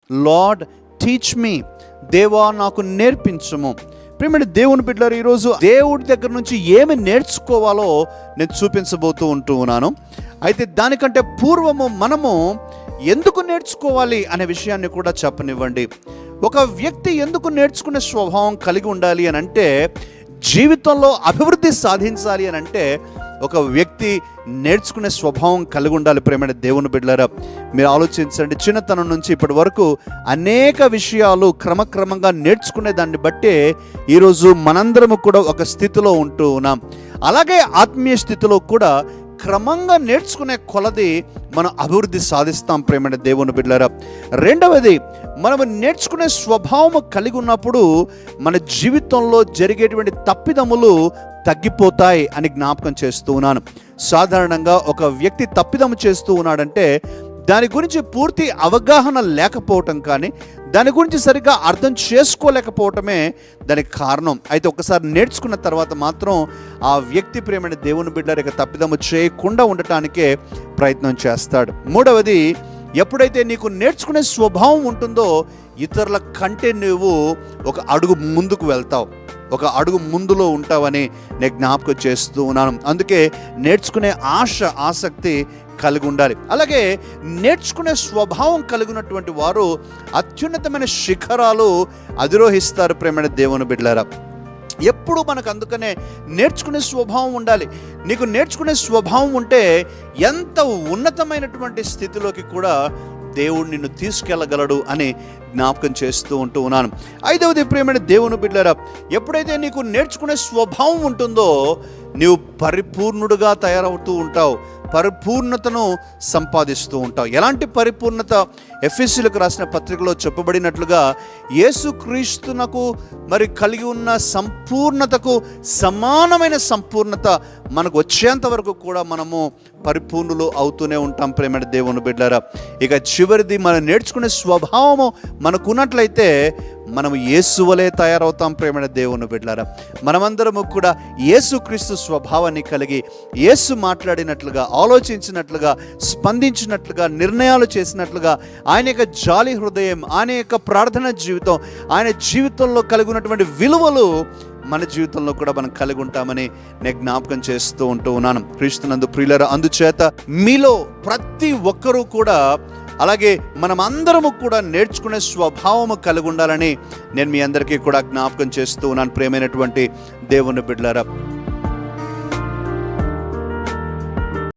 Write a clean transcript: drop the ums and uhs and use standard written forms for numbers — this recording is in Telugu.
లార్డ్ టీచ్ మీ, దేవా నాకు నేర్పించుము. ప్రియమైన దేవుని బిడ్డలారా, ఈరోజు దేవుడి దగ్గర నుంచి ఏమి నేర్చుకోవాలో నేను చూపించబోతూ ఉన్నాను. అయితే దానికంటే పూర్వము మనము ఎందుకు నేర్చుకోవాలి అనే విషయాన్ని కూడా చెప్పనివ్వండి. ఒక వ్యక్తి ఎందుకు నేర్చుకునే స్వభావం కలిగి ఉండాలి అని అంటే, జీవితంలో అభివృద్ధి సాధించాలి అని అంటే ఒక వ్యక్తి నేర్చుకునే స్వభావం కలిగి ఉండాలి. ప్రేమైన దేవుని బిడ్డలారా, మీరు ఆలోచించండి, చిన్నతనం నుంచి ఇప్పటి వరకు అనేక విషయాలు క్రమక్రమంగా నేర్చుకునే దాన్ని బట్టే ఈరోజు మనందరము కూడా ఒక స్థితిలో ఉంటూ ఉన్నాం. అలాగే ఆత్మీయ స్థితిలో కూడా క్రమంగా నేర్చుకునే కొలది మనం అభివృద్ధి సాధిస్తాం. ప్రేమైన దేవుని బిడ్డలారా, రెండవది, మనము నేర్చుకునే స్వభావం కలిగి ఉన్నప్పుడు మన జీవితంలో జరిగేటువంటి తప్పిదములు తగ్గిపోతాయి అని జ్ఞాపకం చేస్తూ ఉన్నాను. సాధారణంగా ఒక వ్యక్తి తప్పిదము చేస్తూ ఉన్నాడంటే దాని గురించి పూర్తి అవగాహన లేకపోవటం కానీ దాని గురించి సరిగ్గా అర్థం చేసుకోలేకపోవటమే దానికి కారణం. అయితే ఒకసారి నేర్చుకున్న తర్వాత మాత్రం ఆ వ్యక్తి ప్రేమైన దేవుని బిడ్డల తప్పిదము చేయకుండా ఉండటానికే ప్రయత్నం చేస్తాడు. మూడవది, ఎప్పుడైతే నీకు నేర్చుకునే స్వభావం ఉంటుందో ఇతరుల కంటే నువ్వు ఒక అడుగు ముందుకు వెళ్తావు, ఒక అడుగు ముందులో ఉంటావని నేను జ్ఞాపకం చేస్తూ ఉన్నాను. అందుకే నేర్చుకునే ఆసక్తి కలిగి ఉండాలి. అలాగే నేర్చుకునే స్వభావం కలిగినటువంటి వారు అత్యున్నతమైన శిఖరాలు అధిరోహిస్తారు. ప్రేమైన దేవుని బిడ్డలారా, ఎప్పుడు మనకు అందుకనే నేర్చుకునే స్వభావం ఉండాలి. నీకు నేర్చుకునే స్వభావం ఉంటే ఎంత ఉన్నతమైనటువంటి స్థితిలోకి కూడా దేవుడు నిన్ను తీసుకెళ్ళగలడు అని జ్ఞాపకం చేస్తూ ఉన్నాను. ఐదవది, ప్రియమైన దేవుని బిడ్డలారా, ఎప్పుడైతే నీకు నేర్చుకునే స్వభావం ఉంటుందో నీవు పరిపూర్ణుడుగా తయారవుతూ ఉంటావు, పరిపూర్ణతను సంపాదిస్తూ ఉంటావు. ఎలాంటి పరిపూర్ణత? ఎఫెసీయులకు రాసిన పత్రికలో చెప్పబడినట్లుగా యేసుక్రీస్తునకు మరి కలిగి ఉన్న సంపూర్ణతకు సమానమైన సంపూర్ణత మనకు వచ్చేంత వరకు కూడా మనము పరిపూర్ణులు అవుతూనే ఉంటాం. ప్రేమైన దేవుని బిడ్డలారా, ఇక చివరిది, మనం నేర్చుకునే స్వభావము మనకున్నట్లయితే మనము యేసు వలె తయారవుతాం. ప్రేమైన దేవుని బిడ్డలారా, మనమందరము కూడా యేసుక్రీస్తు స్వభావాన్ని కలిగి యేసు మాట్లాడినట్లుగా, ఆలోచించినట్లుగా, స్పందించినట్లుగా, నిర్ణయాలు చేసినట్లుగా, ఆయన యొక్క జాలి హృదయం, ఆయన యొక్క ప్రార్థన జీవితం, ఆయన జీవితంలో కలిగి ఉన్నటువంటి విలువలు మన జీవితంలో కూడా మనం కలిగి ఉంటామని నేను జ్ఞాపకం చేస్తూ ఉన్నాను. క్రీస్తునందు ప్రియులారా, అందుచేత మీలో ప్రతి ఒక్కరూ కూడా, అలాగే మనం అందరము కూడా నేర్చుకునే స్వభావము కలిగి ఉండాలని నేను మీ అందరికీ కూడా జ్ఞాపకం చేస్తూ ఉన్నాను. ప్రియమైనటువంటి దేవుని బిడ్డలారా,